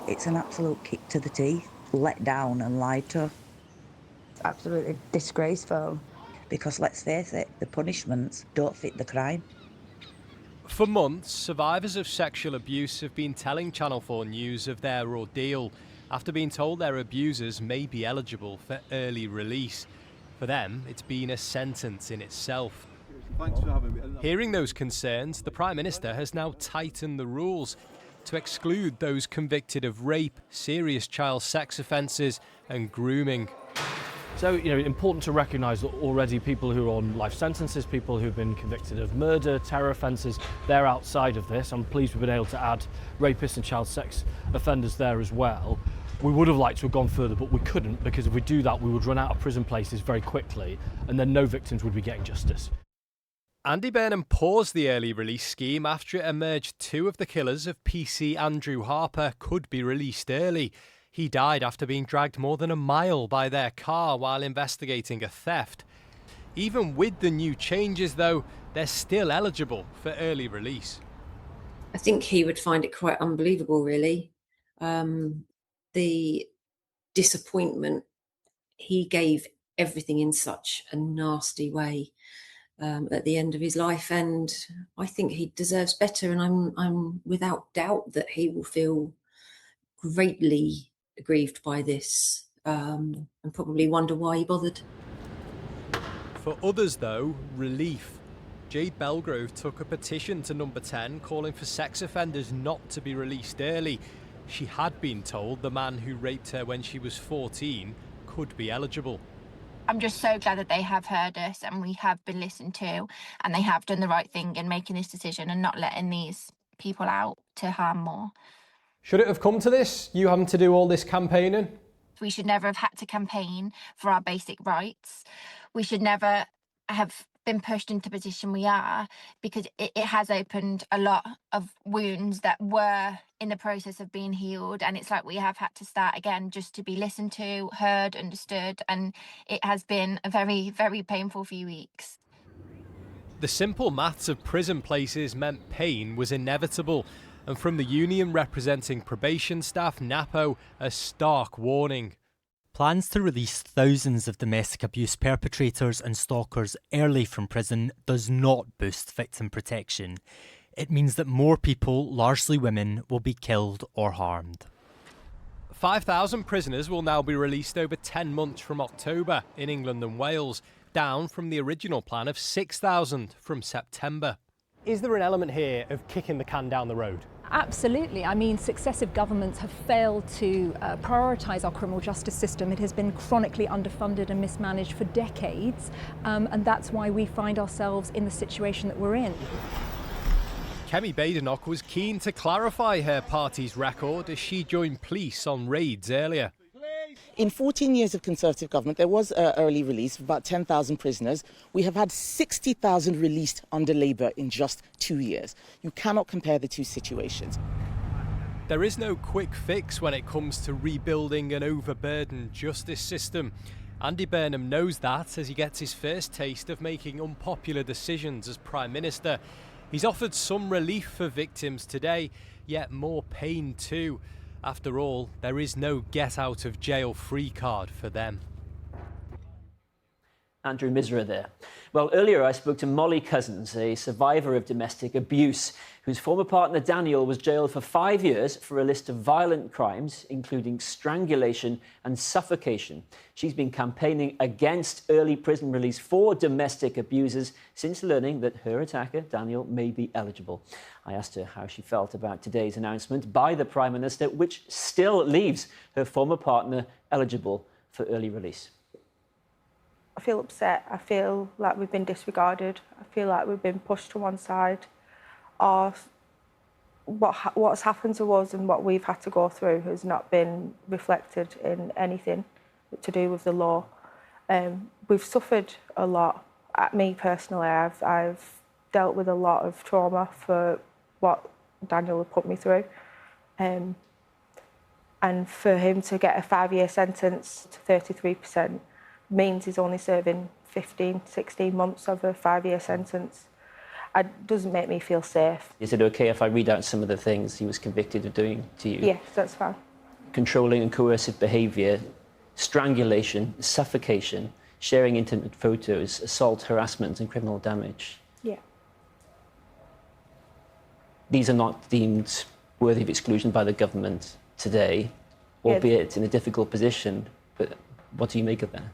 It's an absolute kick to the teeth, let down and lied to. It's absolutely disgraceful. Because let's face it, the punishments don't fit the crime. For months, survivors of sexual abuse have been telling Channel 4 News of their ordeal after being told their abusers may be eligible for early release. For them, it's been a sentence in itself. Thanks for having me. Hearing those concerns, the Prime Minister has now tightened the rules to exclude those convicted of rape, serious child sex offences and grooming. So, important to recognise that already people who are on life sentences, people who've been convicted of murder, terror offences, they're outside of this. I'm pleased we've been able to add rapists and child sex offenders there as well. We would have liked to have gone further, but we couldn't, because if we do that, we would run out of prison places very quickly, and then no victims would be getting justice. Andy Burnham paused the early release scheme after it emerged 2 of the killers of PC Andrew Harper could be released early. He died after being dragged more than a mile by their car while investigating a theft. Even with the new changes, though, they're still eligible for early release. I think he would find it quite unbelievable, really. The disappointment, he gave everything in such a nasty way at the end of his life, and I think he deserves better, and I'm without doubt that he will feel greatly aggrieved by this and probably wonder why he bothered. For others, though, relief. Jade Belgrove took a petition to Number 10 calling for sex offenders not to be released early. She had been told the man who raped her when she was 14 could be eligible. I'm just so glad that they have heard us and we have been listened to, and they have done the right thing in making this decision and not letting these people out to harm more. Should it have come to this, you having to do all this campaigning? We should never have had to campaign for our basic rights. We should never have been pushed into the position we are, because it has opened a lot of wounds that were in the process of being healed, and it's like we have had to start again just to be listened to, heard, understood, and it has been a very, very painful few weeks. The simple maths of prison places meant pain was inevitable, and from the union representing probation staff, NAPO, a stark warning. Plans to release thousands of domestic abuse perpetrators and stalkers early from prison does not boost victim protection. It means that more people, largely women, will be killed or harmed. 5,000 prisoners will now be released over 10 months from October in England and Wales, down from the original plan of 6,000 from September. Is there an element here of kicking the can down the road? Absolutely. I mean, successive governments have failed to prioritise our criminal justice system. It has been chronically underfunded and mismanaged for decades, and that's why we find ourselves in the situation that we're in. Kemi Badenoch was keen to clarify her party's record as she joined police on raids earlier. In 14 years of Conservative government, there was early release of about 10,000 prisoners. We have had 60,000 released under Labour in just 2 years. You cannot compare the two situations. There is no quick fix when it comes to rebuilding an overburdened justice system. Andy Burnham knows that as he gets his first taste of making unpopular decisions as Prime Minister. He's offered some relief for victims today, yet more pain too. After all, there is no get-out-of-jail-free card for them. Andrew Misra there. Well, earlier I spoke to Molly Cousins, a survivor of domestic abuse, whose former partner Daniel was jailed for 5 years for a list of violent crimes, including strangulation and suffocation. She's been campaigning against early prison release for domestic abusers since learning that her attacker, Daniel, may be eligible. I asked her how she felt about today's announcement by the Prime Minister, which still leaves her former partner eligible for early release. I feel upset. I feel like we've been disregarded. I feel like we've been pushed to one side. What's happened to us and what we've had to go through has not been reflected in anything to do with the law. We've suffered a lot. Me personally, I've dealt with a lot of trauma for what Daniel had put me through. And for him to get a 5-year sentence to 33%, means he's only serving 15, 16 months of a 5-year sentence. It doesn't make me feel safe. Is it okay if I read out some of the things he was convicted of doing to you? Yes, that's fine. controlling and coercive behaviour, strangulation, suffocation, sharing intimate photos, assault, harassment and criminal damage. Yeah. These are not deemed worthy of exclusion by the government today, albeit in a difficult position. But what do you make of that?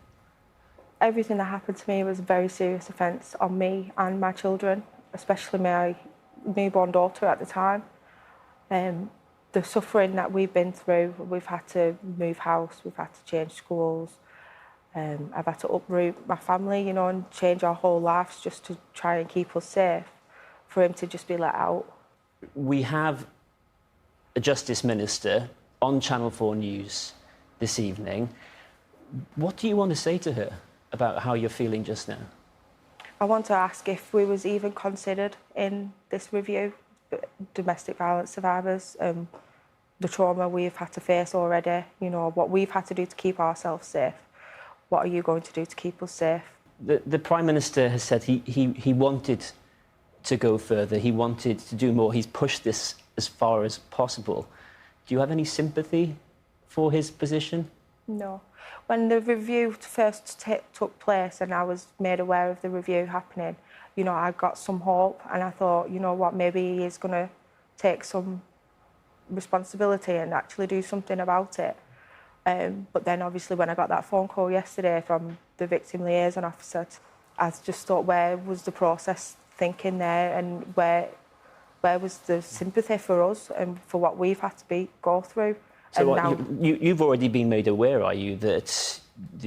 Everything that happened to me was a very serious offence on me and my children, especially my newborn daughter at the time. The suffering that we've been through, we've had to move house, we've had to change schools. I've had to uproot my family, you know, and change our whole lives just to try and keep us safe, for him to just be let out. We have a Justice Minister on Channel 4 News this evening. What do you want to say to her about how you're feeling just now? I want to ask if we was even considered in this review, domestic violence survivors, the trauma we've had to face already, you know, what we've had to do to keep ourselves safe. What are you going to do to keep us safe? The Prime Minister has said he wanted to go further, he wanted to do more, he's pushed this as far as possible. Do you have any sympathy for his position? No. When the review first took place and I was made aware of the review happening, you know, I got some hope and I thought, you know what, maybe he is going to take some responsibility and actually do something about it. But then obviously when I got that phone call yesterday from the victim liaison officer, I just thought, where was the process thinking there, and where was the sympathy for us and for what we've had to go through? So what, you've already been made aware, are you, that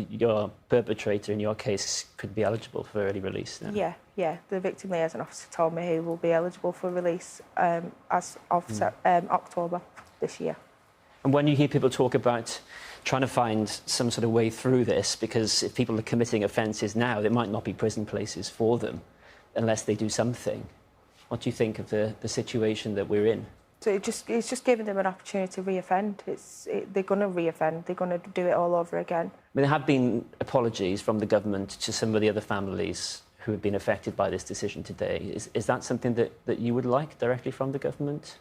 your perpetrator in your case could be eligible for early release now? Yeah. The victim liaison officer told me he will be eligible for release as of October this year. And when you hear people talk about trying to find some sort of way through this, because if people are committing offences now, there might not be prison places for them unless they do something. What do you think of the situation that we're in? So it's just giving them an opportunity to re-offend. They're going to re-offend. They're going to do it all over again. I mean, there have been apologies from the government to some of the other families who have been affected by this decision today. Is that something that you would like directly from the government?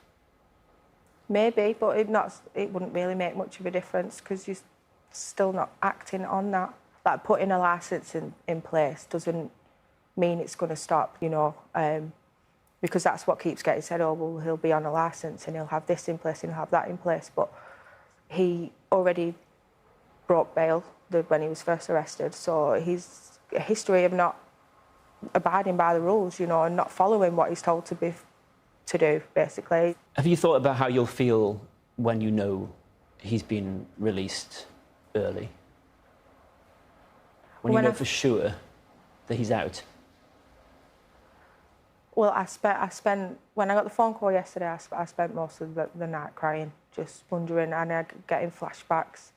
Maybe, but it wouldn't really make much of a difference because you're still not acting on that. Like, putting a licence in place doesn't mean it's going to stop, you know, because that's what keeps getting said. Oh, well, he'll be on a licence and he'll have this in place and he'll have that in place. But he already broke bail when he was first arrested, so he's a history of not abiding by the rules, you know, and not following what he's told to do, basically. Have you thought about how you'll feel when you know he's been released early? When you know for sure that he's out? Well, I spent when I got the phone call yesterday, I spent most of the night crying, just wondering, and getting flashbacks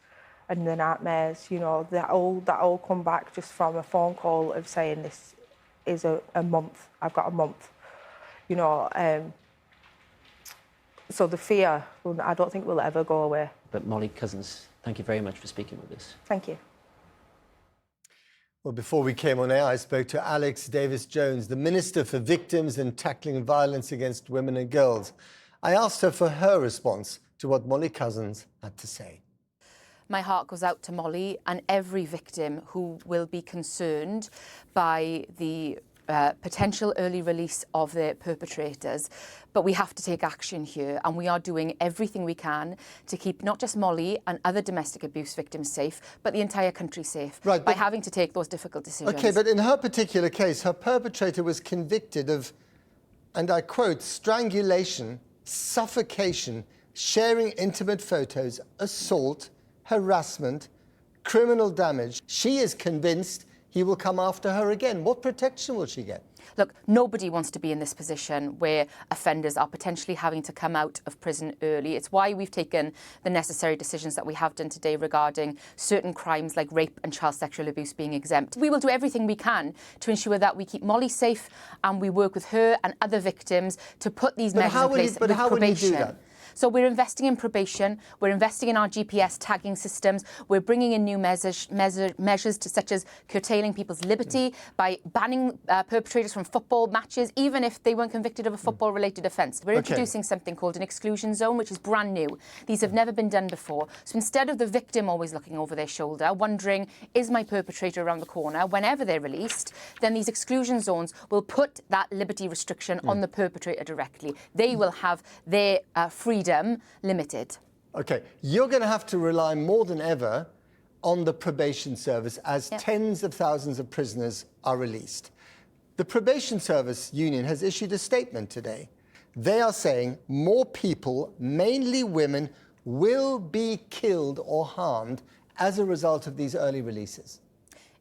and the nightmares, you know, that all come back just from a phone call of saying this is a month, I've got a month, you know. So the fear, I don't think will ever go away. But Molly Cousins, thank you very much for speaking with us. Thank you. Well, before we came on air, I spoke to Alex Davies-Jones, the Minister for Victims and Tackling Violence Against Women and Girls. I asked her for her response to what Molly Cousins had to say. My heart goes out to Molly and every victim who will be concerned by the potential early release of the perpetrators. But we have to take action here, and we are doing everything we can to keep not just Molly and other domestic abuse victims safe, but the entire country safe, right, by having to take those difficult decisions. OK, but in her particular case, her perpetrator was convicted of, and I quote, strangulation, suffocation, sharing intimate photos, assault, harassment, criminal damage. She is convinced he will come after her again. What protection will she get? Look, nobody wants to be in this position where offenders are potentially having to come out of prison early. It's why we've taken the necessary decisions that we have done today regarding certain crimes like rape and child sexual abuse being exempt. We will do everything we can to ensure that we keep Molly safe, and we work with her and other victims to put these measures in place with probation. How will you do that? So we're investing in probation, we're investing in our GPS tagging systems, we're bringing in new measures such as curtailing people's liberty by banning perpetrators from football matches, even if they weren't convicted of a football-related offence. We're introducing something called an exclusion zone, which is brand new. These have never been done before. So instead of the victim always looking over their shoulder, wondering, is my perpetrator around the corner, whenever they're released, then these exclusion zones will put that liberty restriction on the perpetrator directly. They will have their freedom limited. OK, you're going to have to rely more than ever on the probation service as tens of thousands of prisoners are released. The Probation Service Union has issued a statement today. They are saying more people, mainly women, will be killed or harmed as a result of these early releases.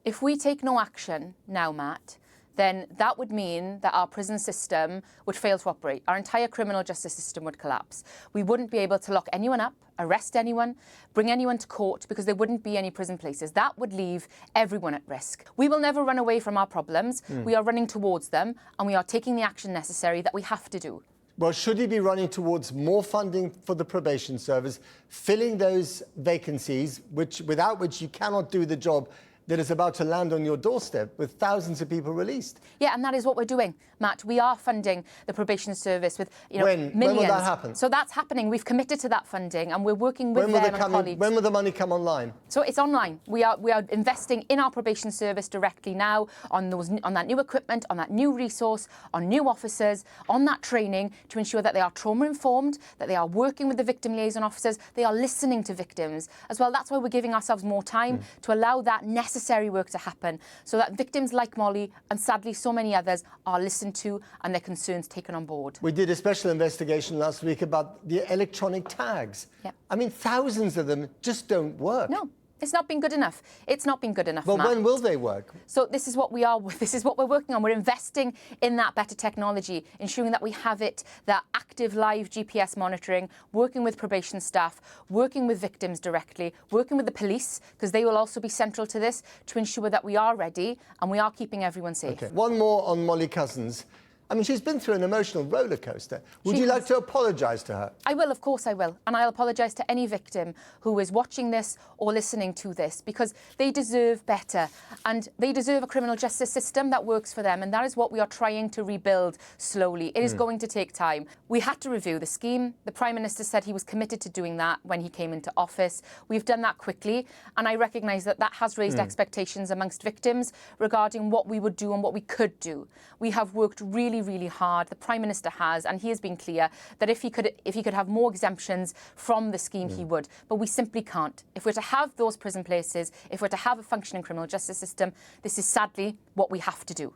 If we take no action now, Matt, then that would mean that our prison system would fail to operate. Our entire criminal justice system would collapse. We wouldn't be able to lock anyone up, arrest anyone, bring anyone to court, because there wouldn't be any prison places. That would leave everyone at risk. We will never run away from our problems. We are running towards them, and we are taking the action necessary that we have to do. Well, should he be running towards more funding for the probation service, filling those vacancies, without which you cannot do the job that is about to land on your doorstep with thousands of people released? Yeah, and that is what we're doing, Matt. We are funding the probation service with millions. When will that happen? So that's happening. We've committed to that funding, and we're working with them and colleagues. When will the money come online? So it's online. We are investing in our probation service directly now on that new equipment, on that new resource, on new officers, on that training to ensure that they are trauma informed, that they are working with the victim liaison officers, they are listening to victims as well. That's why we're giving ourselves more time to allow that necessary work to happen, so that victims like Molly and sadly so many others are listened to and their concerns taken on board. We did a special investigation last week about the electronic tags. I mean, thousands of them just don't work. No. It's not been good enough. It's not been good enough, Well, Matt. when will they work? So this is what we're working on. We're investing in that better technology, ensuring that we have it, that active live GPS monitoring, working with probation staff, working with victims directly, working with the police, because they will also be central to this, to ensure that we are ready and we are keeping everyone safe. Okay. One more on Molly Cousins. I mean, she's been through an emotional roller coaster. Would you like to apologise to her? I will, of course I will. And I'll apologise to any victim who is watching this or listening to this, because they deserve better. And they deserve a criminal justice system that works for them. And that is what we are trying to rebuild slowly. It is going to take time. We had to review the scheme. The Prime Minister said he was committed to doing that when he came into office. We've done that quickly. And I recognise that that has raised expectations amongst victims regarding what we would do and what we could do. We have worked really hard. The Prime Minister has, and he has been clear that if he could have more exemptions from the scheme, he would. But we simply can't. If we're to have those prison places, if we're to have a functioning criminal justice system, this is sadly what we have to do.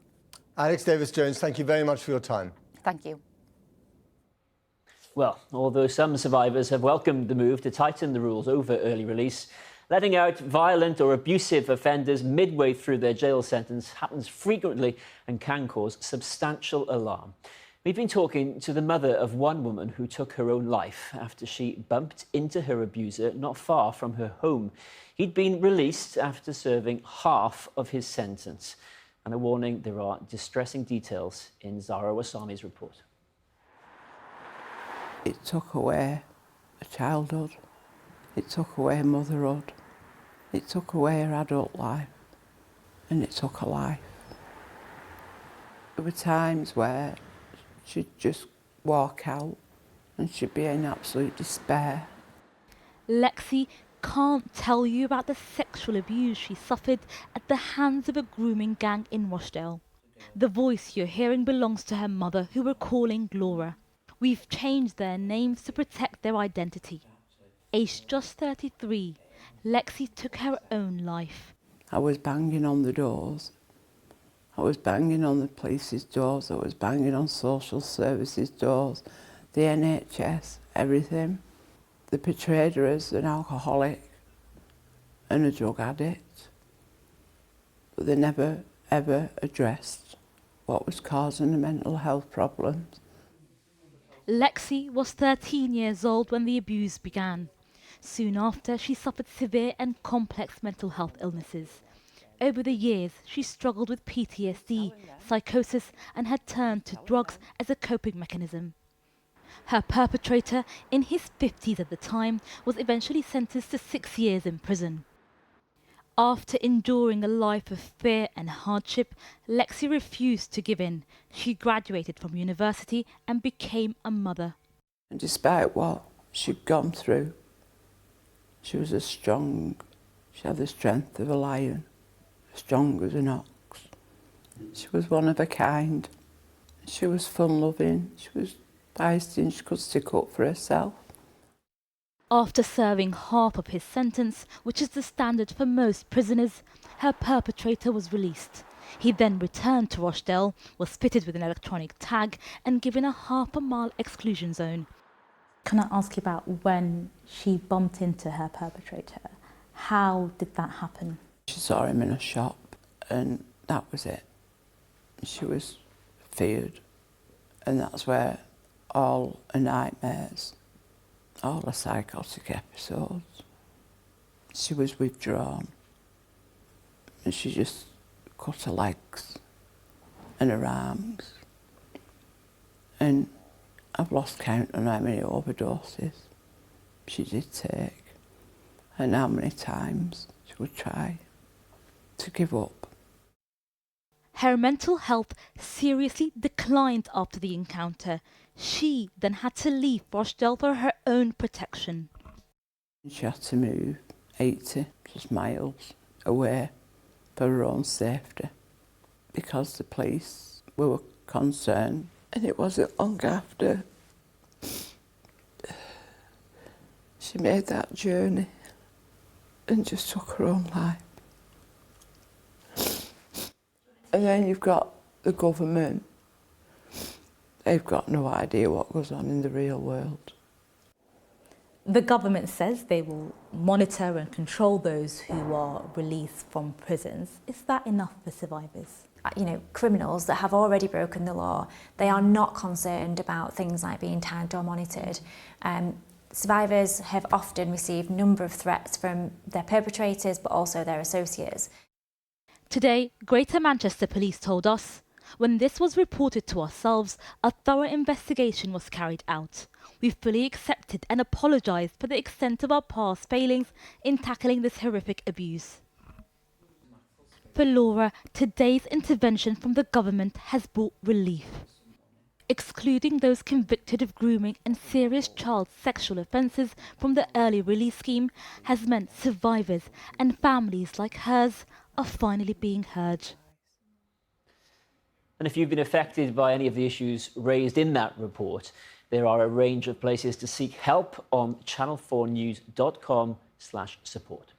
Alex Davies-Jones, thank you very much for your time. Thank you. Well, although some survivors have welcomed the move to tighten the rules over early release, letting out violent or abusive offenders midway through their jail sentence happens frequently and can cause substantial alarm. We've been talking to the mother of one woman who took her own life after she bumped into her abuser not far from her home. He'd been released after serving half of his sentence. And a warning, there are distressing details in Zara Wassami's report. It took away a childhood. It took away motherhood. It took away her adult life. And it took her life. There were times where she'd just walk out and she'd be in absolute despair. Lexi can't tell you about the sexual abuse she suffered at the hands of a grooming gang in Rochdale. The voice you're hearing belongs to her mother, who we're calling Glora. We've changed their names to protect their identity. Aged just 33, Lexi took her own life. I was banging on the doors. I was banging on the police's doors. I was banging on social services doors, the NHS, everything. They portrayed her as an alcoholic and a drug addict. But they never, ever addressed what was causing the mental health problems. Lexi was 13 years old when the abuse began. Soon after, she suffered severe and complex mental health illnesses. Over the years, she struggled with PTSD, psychosis, and had turned to drugs as a coping mechanism. Her perpetrator, in his 50s at the time, was eventually sentenced to 6 years in prison. After enduring a life of fear and hardship, Lexi refused to give in. She graduated from university and became a mother. And despite what she'd gone through, she was she had the strength of a lion, strong as an ox. She was one of a kind. She was fun-loving. She was feisty and she could stick up for herself. After serving half of his sentence, which is the standard for most prisoners, her perpetrator was released. He then returned to Rochdale, was fitted with an electronic tag and given a half-a-mile exclusion zone. Can I ask you about when she bumped into her perpetrator? How did that happen? She saw him in a shop and that was it. She was feared, and that's where all her nightmares, all her psychotic episodes, she was withdrawn and she just cut her legs and her arms, and I've lost count on how many overdoses she did take and how many times she would try to give up. Her mental health seriously declined after the encounter. She then had to leave Rochdale for her own protection. She had to move 80 plus miles away for her own safety because the police were concerned. And it wasn't long after she made that journey and just took her own life. And then you've got the government. They've got no idea what goes on in the real world. The government says they will monitor and control those who are released from prisons. Is that enough for survivors? You know, criminals that have already broken the law, they are not concerned about things like being tagged or monitored. Survivors have often received a number of threats from their perpetrators, but also their associates. Today, Greater Manchester Police told us, when this was reported to ourselves, a thorough investigation was carried out. We fully accepted and apologised for the extent of our past failings in tackling this horrific abuse. For Laura, today's intervention from the government has brought relief. Excluding those convicted of grooming and serious child sexual offences from the early release scheme has meant survivors and families like hers are finally being heard. And if you've been affected by any of the issues raised in that report, there are a range of places to seek help on channel4news.com/support.